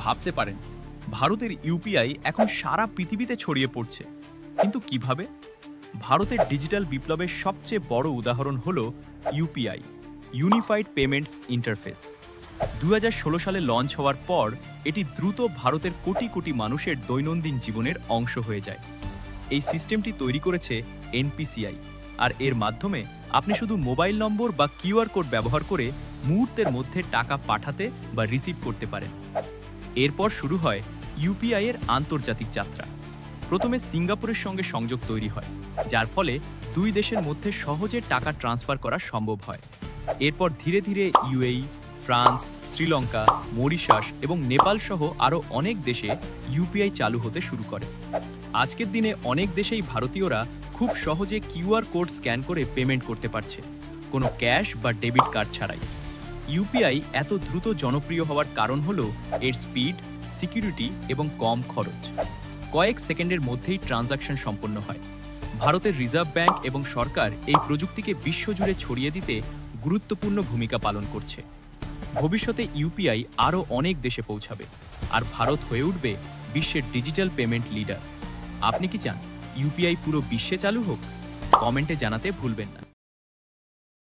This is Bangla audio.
ভাবতে পারেন, ভারতের ইউপিআই এখন সারা পৃথিবীতে ছড়িয়ে পড়ছে। কিন্তু কিভাবে? ভারতের ডিজিটাল বিপ্লবের সবচেয়ে বড় উদাহরণ হল ইউপিআই, ইউনিফাইড পেমেন্টস ইন্টারফেস। 2016 সালে লঞ্চ হওয়ার পর এটি দ্রুত ভারতের কোটি কোটি মানুষের দৈনন্দিন জীবনের অংশ হয়ে যায়। এই সিস্টেমটি তৈরি করেছে এনপিসিআই, আর এর মাধ্যমে আপনি শুধু মোবাইল নম্বর বা কিউআর কোড ব্যবহার করে মুহূর্তের মধ্যে টাকা পাঠাতে বা রিসিভ করতে পারেন। এরপর শুরু হয় ইউপিআই এর আন্তর্জাতিক যাত্রা। প্রথমে সিঙ্গাপুরের সঙ্গে সংযোগ তৈরি হয়, যার ফলে দুই দেশের মধ্যে সহজে টাকা ট্রান্সফার করা সম্ভব হয়। এরপর ধীরে ধীরে ইউএই, ফ্রান্স, শ্রীলঙ্কা, মরিশাস এবং নেপাল সহ আরও অনেক দেশে ইউপিআই চালু হতে শুরু করে। আজকের দিনে অনেক দেশেই ভারতীয়রা খুব সহজে কিউআর কোড স্ক্যান করে পেমেন্ট করতে পারছে, কোনো ক্যাশ বা ডেবিট কার্ড ছাড়াই। ইউপিআই এত দ্রুত জনপ্রিয় হওয়ার কারণ হলো এর স্পিড, সিকিউরিটি এবং কম খরচ। কয়েক সেকেন্ডের মধ্যেই ট্রানজাকশন সম্পন্ন হয়। ভারতের রিজার্ভ ব্যাংক এবং সরকার এই প্রযুক্তিকে বিশ্বজুড়ে ছড়িয়ে দিতে গুরুত্বপূর্ণ ভূমিকা পালন করছে। ভবিষ্যতে ইউপিআই আরও অনেক দেশে পৌঁছাবে, আর ভারত হয়ে উঠবে বিশ্বের ডিজিটাল পেমেন্ট লিডার। আপনি কি চান ইউপিআই পুরো বিশ্বে চালু হোক? কমেন্টে জানাতে ভুলবেন না।